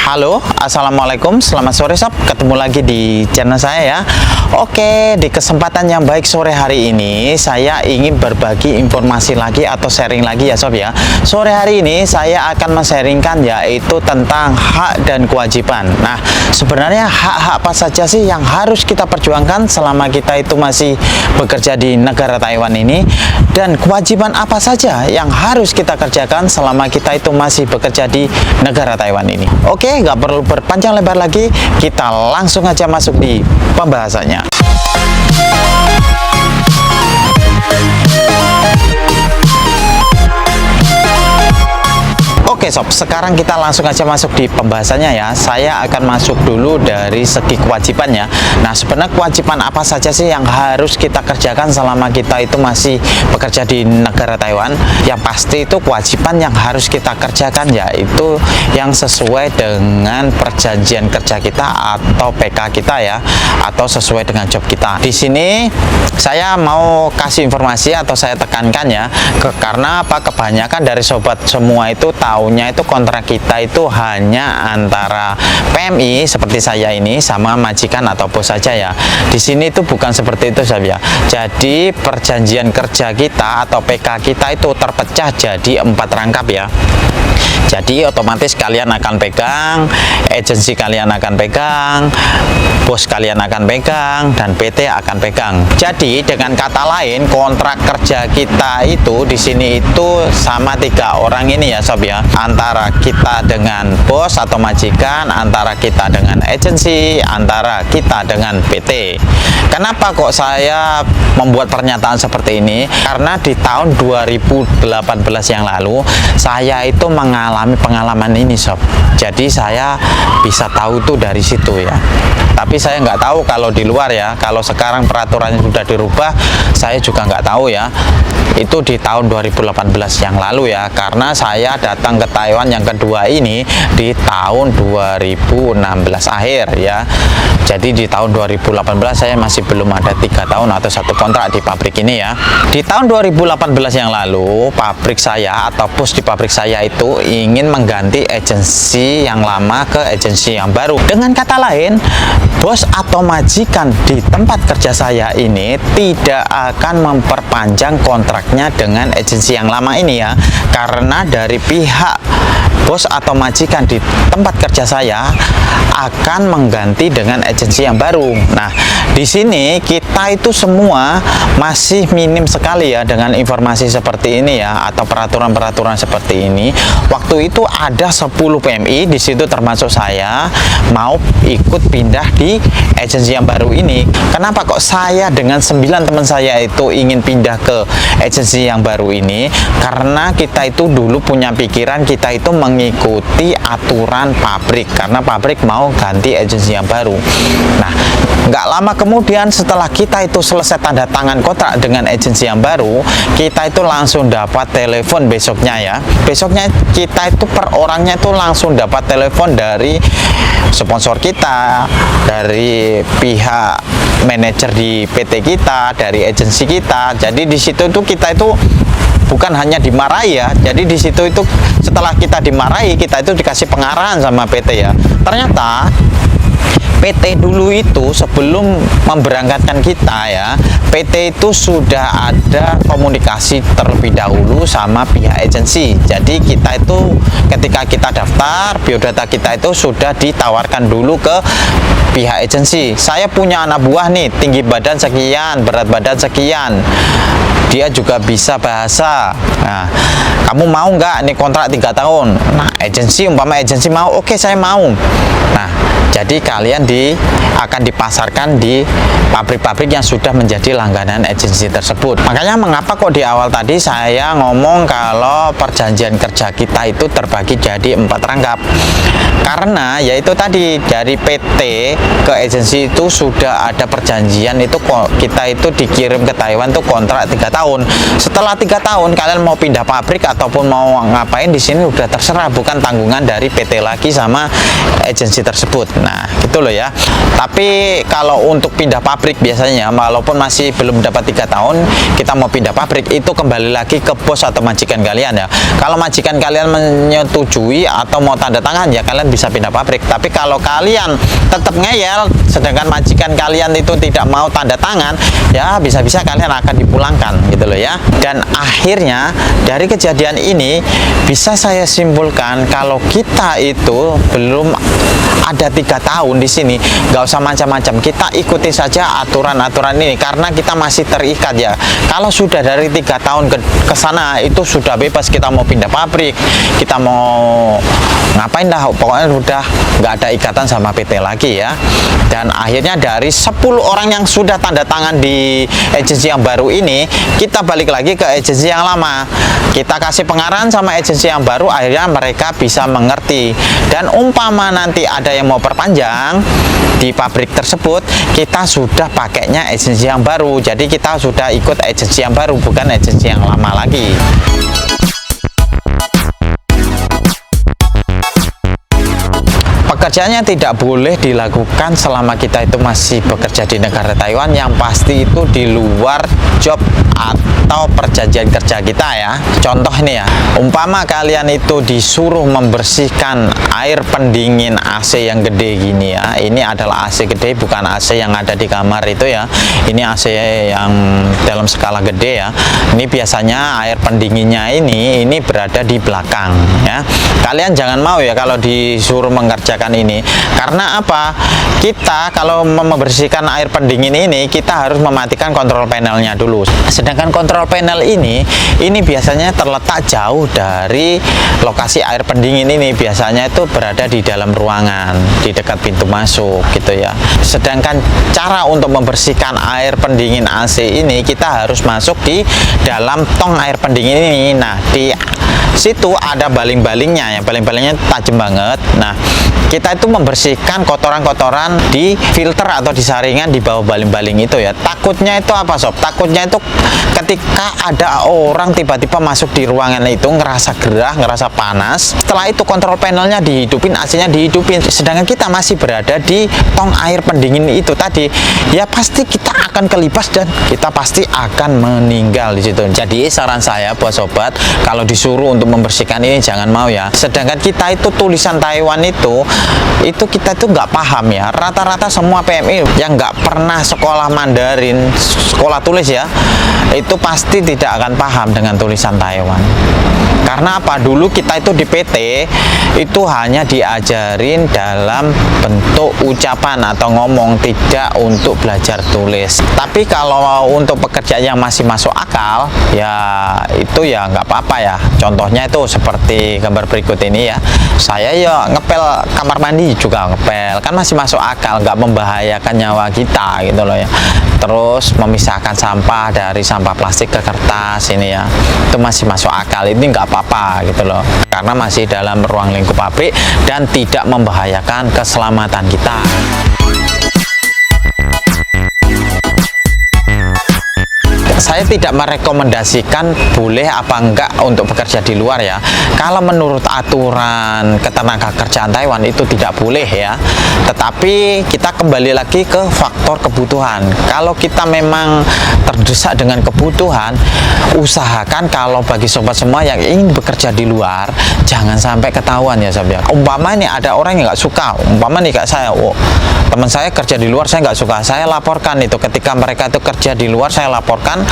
Halo, assalamualaikum, selamat sore sob. Ketemu lagi di channel saya ya. Oke, di kesempatan yang baik sore hari ini saya ingin berbagi informasi lagi atau sharing lagi ya sob ya. Sore hari ini saya akan men-sharingkan yaitu tentang hak dan kewajiban. Nah, sebenarnya hak-hak apa saja sih yang harus kita perjuangkan selama kita itu masih bekerja di negara Taiwan ini, dan kewajiban apa saja yang harus kita kerjakan selama kita itu masih bekerja di negara Taiwan ini. Oke, nggak perlu berpanjang lebar lagi, kita langsung aja masuk di pembahasannya. Oke sob, sekarang kita langsung aja masuk di pembahasannya ya. Saya akan masuk dulu dari segi kewajibannya. Nah, sebenarnya kewajiban apa saja sih yang harus kita kerjakan selama kita itu masih bekerja di negara Taiwan? Yang pasti itu kewajiban yang harus kita kerjakan yaitu yang sesuai dengan perjanjian kerja kita atau PK kita ya, atau sesuai dengan job kita. Di sini saya mau kasih informasi atau saya tekankan ya, karena apa, kebanyakan dari sobat semua itu tahunnya itu kontrak kita itu hanya antara PMI seperti saya ini sama majikan atau bos saja ya. Di sini itu bukan seperti itu saja. Jadi perjanjian kerja kita atau PK kita itu terpecah jadi 4 rangkap ya. Jadi otomatis kalian akan pegang, agensi kalian akan pegang, bos kalian akan pegang, dan PT akan pegang. Jadi dengan kata lain, kontrak kerja kita itu di sini itu sama 3 orang ini ya sob ya. Antara kita dengan bos atau majikan, antara kita dengan agensi, antara kita dengan PT. Kenapa kok saya membuat pernyataan seperti ini? Karena di tahun 2018 yang lalu saya itu mengalami pengalaman ini sob. Jadi saya bisa tahu tuh dari situ ya. Tapi saya nggak tahu kalau di luar ya. Kalau sekarang peraturannya sudah dirubah, saya juga nggak tahu ya. Itu di tahun 2018 yang lalu ya. Karena saya datang ke Taiwan yang kedua ini di tahun 2016 akhir ya. Jadi di tahun 2018 saya masih belum ada 3 tahun atau 1 kontrak di pabrik ini ya. Di tahun 2018 yang lalu, pabrik saya atau bos di pabrik saya itu ingin mengganti agensi yang lama ke agensi yang baru. Dengan kata lain, bos atau majikan di tempat kerja saya ini tidak akan memperpanjang kontraknya dengan agensi yang lama ini ya. Karena dari pihak bos atau majikan di tempat kerja saya akan mengganti dengan agensi yang baru. Nah, di sini kita itu semua masih minim sekali ya dengan informasi seperti ini ya, atau peraturan-peraturan seperti ini. Waktu itu ada 10 PMI di situ termasuk saya mau ikut pindah di agensi yang baru ini. Kenapa kok saya dengan 9 teman saya itu ingin pindah ke agensi yang baru ini? Karena kita itu dulu punya pikiran kita itu mengikuti aturan pabrik, karena pabrik mau ganti agensi yang baru. Nah, nggak lama kemudian setelah kita itu selesai tanda tangan kontrak dengan agensi yang baru, kita itu langsung dapat telepon besoknya ya. Besoknya kita itu per orangnya itu langsung dapat telepon dari sponsor kita, dari pihak manajer di PT kita, dari agensi kita. Jadi di situ itu kita itu bukan hanya dimarahi ya. Jadi di situ itu setelah kita dimarahi, kita itu dikasih pengarahan sama PT ya. Ternyata PT dulu itu sebelum memberangkatkan kita ya, PT itu sudah ada komunikasi terlebih dahulu sama pihak agensi. Jadi kita itu ketika kita daftar, biodata kita itu sudah ditawarkan dulu ke pihak agensi. Saya punya anak buah nih, tinggi badan sekian, berat badan sekian, dia juga bisa bahasa. Nah, kamu mau nggak nih kontrak 3 tahun? Nah, agensi umpama agensi mau, oke saya mau. Nah, jadi kalian akan dipasarkan di pabrik-pabrik yang sudah menjadi langganan agensi tersebut. Makanya mengapa kok di awal tadi saya ngomong kalau perjanjian kerja kita itu terbagi jadi 4 rangkap. Karena yaitu tadi dari PT ke agensi itu sudah ada perjanjian itu, kita itu dikirim ke Taiwan tuh kontrak 3 tahun. Setelah 3 tahun kalian mau pindah pabrik ataupun mau ngapain di sini udah terserah, bukan tanggungan dari PT lagi sama agensi tersebut. Nah, gitu loh ya. ya. Tapi kalau untuk pindah pabrik biasanya walaupun masih belum dapat 3 tahun kita mau pindah pabrik, itu kembali lagi ke bos atau majikan kalian ya. Kalau majikan kalian menyetujui atau mau tanda tangan ya kalian bisa pindah pabrik. Tapi kalau kalian tetap ngeyel sedangkan majikan kalian itu tidak mau tanda tangan, ya bisa-bisa kalian akan dipulangkan gitu loh ya. Dan akhirnya dari kejadian ini bisa saya simpulkan kalau kita itu belum ada 3 tahun di sini, nggak usah macam-macam, kita ikuti saja aturan-aturan ini karena kita masih terikat ya. Kalau sudah dari 3 tahun ke sana itu sudah bebas, kita mau pindah pabrik, kita mau ngapain dah, pokoknya udah nggak ada ikatan sama PT lagi ya. Dan akhirnya dari 10 orang yang sudah tanda tangan di agensi yang baru ini, kita balik lagi ke agensi yang lama, kita kasih pengarahan sama agensi yang baru, akhirnya mereka bisa mengerti. Dan umpama nanti ada yang mau perpanjang di pabrik tersebut, kita sudah pakainya agensi yang baru, jadi kita sudah ikut agensi yang baru, bukan agensi yang lama lagi. Pekerjaannya tidak boleh dilakukan selama kita itu masih bekerja di negara Taiwan, yang pasti itu di luar job atau perjanjian kerja kita ya. Contoh ini ya, umpama kalian itu disuruh membersihkan air pendingin AC yang gede gini ya. Ini adalah AC gede, bukan AC yang ada di kamar itu ya. Ini AC yang dalam skala gede ya. Ini biasanya air pendinginnya ini berada di belakang ya. Kalian jangan mau ya kalau disuruh mengerjakan ini, karena apa? Kita kalau membersihkan air pendingin ini, kita harus mematikan kontrol panelnya dulu. Sedangkan kontrol panel ini biasanya terletak jauh dari lokasi air pendingin ini, biasanya itu berada di dalam ruangan, di dekat pintu masuk gitu ya. Sedangkan cara untuk membersihkan air pendingin AC ini, kita harus masuk di dalam tong air pendingin ini. Nah, di situ ada baling-balingnya ya, baling-balingnya tajam banget. Nah, kita itu membersihkan kotoran-kotoran di filter atau di saringan di bawah baling-baling itu ya. Takutnya itu apa sob? Takutnya itu ketika ada orang tiba-tiba masuk di ruangan itu ngerasa gerah, ngerasa panas, setelah itu kontrol panelnya dihidupin, AC-nya dihidupin, sedangkan kita masih berada di tong air pendingin itu tadi, ya pasti kita akan kelibas dan kita pasti akan meninggal di situ. Jadi saran saya buat sobat, kalau disuruh untuk membersihkan ini jangan mau ya. Sedangkan kita itu tulisan Taiwan itu kita itu nggak paham ya. Rata-rata semua PMI yang nggak pernah sekolah Mandarin, sekolah tulis ya, itu pasti tidak akan paham dengan tulisan Taiwan. Karena apa? Dulu kita itu di PT itu hanya diajarin dalam bentuk ucapan atau ngomong, tidak untuk belajar tulis. Tapi kalau untuk pekerjaan yang masih masuk akal ya itu ya nggak apa-apa ya. Contohnya itu seperti gambar berikut ini ya. Saya ya ngepel kamar mandi juga ngepel, kan masih masuk akal, nggak membahayakan nyawa kita gitu loh ya. Terus memisahkan sampah dari sampah plastik ke kertas ini ya, itu masih masuk akal, ini nggak apa-apa gitu loh, karena masih dalam ruang lingkup pabrik dan tidak membahayakan keselamatan kita. Saya tidak merekomendasikan boleh apa enggak untuk bekerja di luar ya. Kalau menurut aturan ketenagakerjaan Taiwan itu tidak boleh ya. Tetapi kita kembali lagi ke faktor kebutuhan. Kalau kita memang terdesak dengan kebutuhan, usahakan kalau bagi sobat semua yang ingin bekerja di luar, jangan sampai ketahuan ya sobat. Umpama ini ada orang yang nggak suka, umpama nih kayak saya, teman saya kerja di luar, saya nggak suka, saya laporkan itu. Ketika mereka itu kerja di luar, saya laporkan,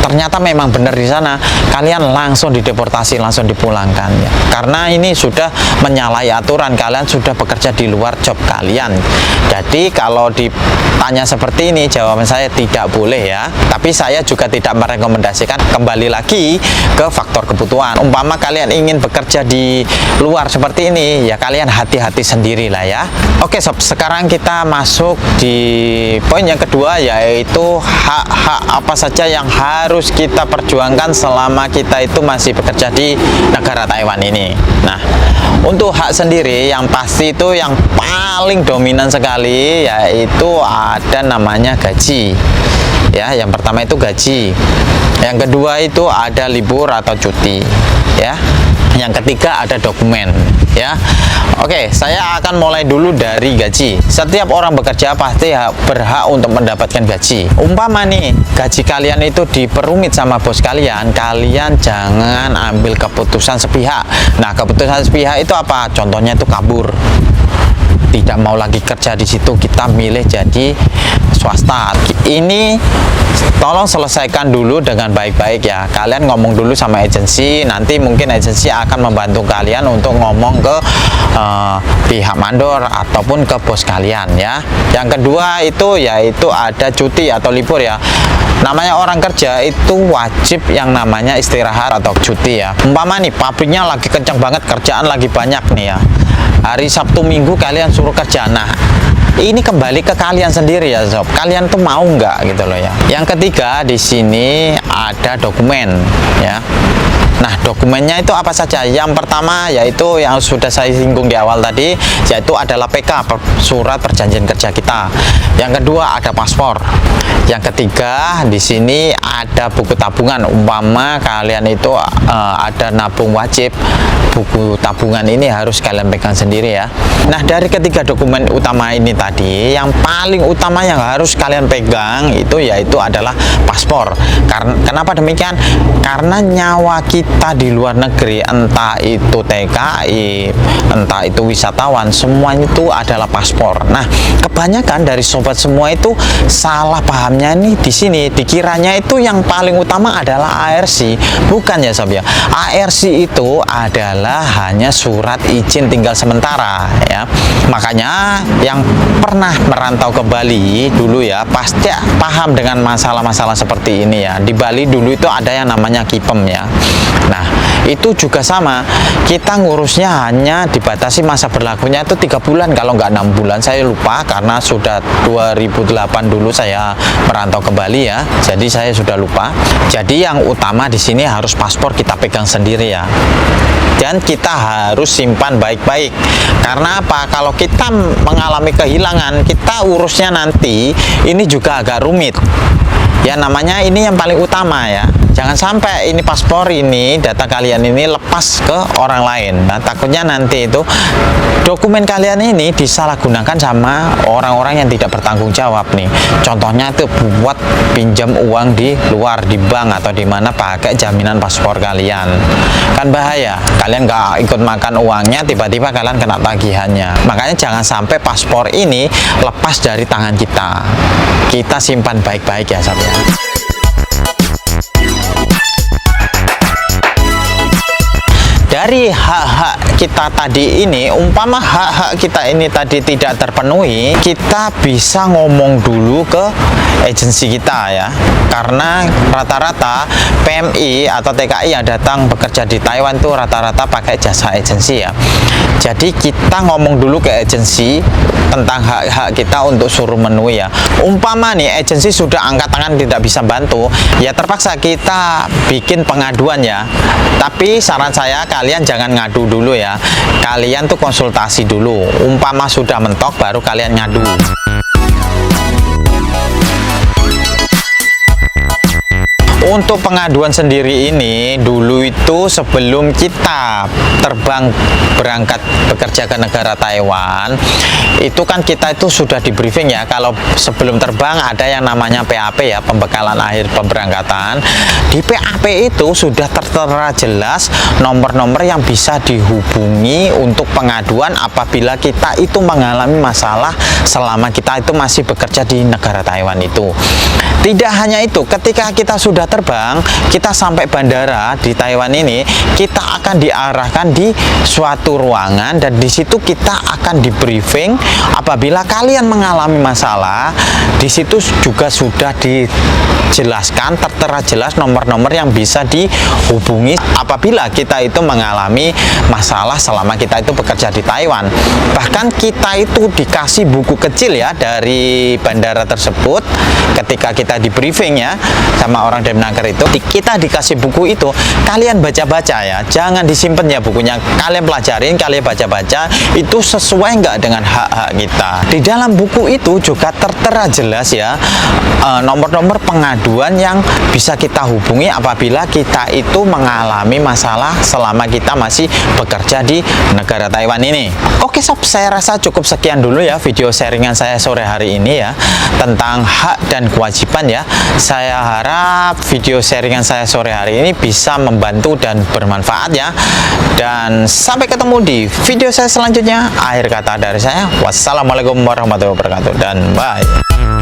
ternyata memang benar di sana, kalian langsung dideportasi, langsung dipulangkan ya. Karena ini sudah menyalahi aturan, kalian sudah bekerja di luar job kalian. Jadi kalau ditanya seperti ini, jawaban saya tidak boleh ya. Tapi saya juga tidak merekomendasikan, kembali lagi ke faktor kebutuhan. Umpama kalian ingin bekerja di luar seperti ini, ya kalian hati-hati sendiri lah ya. Oke sob, sekarang kita masuk di poin yang kedua, yaitu hak-hak apa saja yang harus kita perjuangkan selama kita itu masih bekerja di negara Taiwan ini. Nah, untuk hak sendiri yang pasti itu yang paling dominan sekali yaitu ada namanya gaji. Ya, yang pertama itu gaji. Yang kedua itu ada libur atau cuti. Ya. Yang ketiga ada dokumen ya. Oke, saya akan mulai dulu dari gaji. Setiap orang bekerja pasti berhak untuk mendapatkan gaji. Umpama nih gaji kalian itu diperumit sama bos kalian, kalian jangan ambil keputusan sepihak. Nah, keputusan sepihak itu apa? Contohnya itu kabur, tidak mau lagi kerja di situ, kita milih jadi swasta. Ini tolong selesaikan dulu dengan baik-baik ya. Kalian ngomong dulu sama agensi, nanti mungkin agensi akan membantu kalian untuk ngomong ke pihak mandor ataupun ke bos kalian ya. Yang kedua itu yaitu ada cuti atau libur ya. Namanya orang kerja itu wajib yang namanya istirahat atau cuti ya. Umpama nih pabriknya lagi kencang banget, kerjaan lagi banyak nih ya, hari Sabtu Minggu kalian suruh kerja. Nah, ini kembali ke kalian sendiri ya sob, kalian tuh mau nggak gitu loh ya. Yang ketiga di sini ada dokumen ya. Nah, dokumennya itu apa saja? Yang pertama yaitu yang sudah saya singgung di awal tadi, yaitu adalah PK, surat perjanjian kerja kita. Yang kedua ada paspor. Yang ketiga di sini ada buku tabungan. Umpama kalian itu ada nabung wajib, buku tabungan ini harus kalian pegang sendiri ya. Nah, dari ketiga dokumen utama ini tadi, yang paling utama yang harus kalian pegang itu yaitu adalah paspor. Kenapa demikian? Karena nyawa kita di luar negeri, entah itu TKI, entah itu wisatawan, semuanya itu adalah paspor. Nah, kebanyakan dari sobat semua itu salah pahamnya nih di sini, dikiranya itu yang paling utama adalah ARC. Bukan ya sob ya. ARC itu adalah hanya surat izin tinggal sementara ya. Makanya yang pernah merantau ke Bali dulu ya pasti paham dengan masalah-masalah seperti ini ya. Di Bali dulu itu ada yang namanya KIPEM ya. Nah, itu juga sama, kita ngurusnya hanya dibatasi masa berlakunya itu 3 bulan, kalau nggak 6 bulan, saya lupa karena sudah 2008 dulu saya merantau ke Bali ya, jadi saya sudah lupa. Jadi yang utama di sini harus paspor kita pegang sendiri ya, dan kita harus simpan baik-baik. Karena apa? Kalau kita mengalami kehilangan, kita urusnya nanti ini juga agak rumit ya. Namanya ini yang paling utama ya, jangan sampai ini paspor ini, data kalian ini lepas ke orang lain. Nah, takutnya nanti itu dokumen kalian ini disalahgunakan sama orang-orang yang tidak bertanggung jawab nih. Contohnya itu buat pinjam uang di luar, di bank atau di mana, pakai jaminan paspor kalian, kan bahaya. Kalian nggak ikut makan uangnya, tiba-tiba kalian kena tagihannya. Makanya jangan sampai paspor ini lepas dari tangan kita. Kita simpan baik-baik ya sob ya. Dari hak-hak kita tadi ini, umpama hak-hak kita ini tadi tidak terpenuhi, kita bisa ngomong dulu ke agensi kita ya. Karena rata-rata PMI atau TKI yang datang bekerja di Taiwan itu rata-rata pakai jasa agensi ya. Jadi kita ngomong dulu ke agensi tentang hak-hak kita untuk suruh memenuhi ya. Umpama nih agensi sudah angkat tangan tidak bisa bantu, ya terpaksa kita bikin pengaduan ya. Tapi saran saya kalian jangan ngadu dulu ya. Kalian tuh konsultasi dulu. Umpama sudah mentok baru kalian ngadu. Untuk pengaduan sendiri ini, dulu itu sebelum kita terbang berangkat bekerja ke negara Taiwan, itu kan kita itu sudah di briefing ya. Kalau sebelum terbang ada yang namanya PAP ya, pembekalan akhir pemberangkatan. Di PAP itu sudah tertera jelas nomor-nomor yang bisa dihubungi untuk pengaduan apabila kita itu mengalami masalah selama kita itu masih bekerja di negara Taiwan itu. Tidak hanya itu, ketika kita sudah terbang, kita sampai bandara di Taiwan ini, kita akan diarahkan di suatu ruangan dan di situ kita akan di briefing. Apabila kalian mengalami masalah, di situ juga sudah dijelaskan, tertera jelas nomor-nomor yang bisa dihubungi apabila kita itu mengalami masalah selama kita itu bekerja di Taiwan. Bahkan kita itu dikasih buku kecil ya dari bandara tersebut ketika kita di briefing ya sama orang dari Kemnaker itu, kita dikasih buku itu, kalian baca-baca ya, jangan disimpan ya bukunya, kalian pelajarin, kalian baca-baca, itu sesuai nggak dengan hak-hak kita. Di dalam buku itu juga tertera jelas ya, nomor-nomor pengaduan yang bisa kita hubungi apabila kita itu mengalami masalah selama kita masih bekerja di negara Taiwan ini. Oke sob, saya rasa cukup sekian dulu ya video sharingan saya sore hari ini ya, tentang hak dan kewajiban ya. Saya harap video sharingan saya sore hari ini bisa membantu dan bermanfaat ya. Dan sampai ketemu di video saya selanjutnya. Akhir kata dari saya, wassalamualaikum warahmatullahi wabarakatuh dan bye.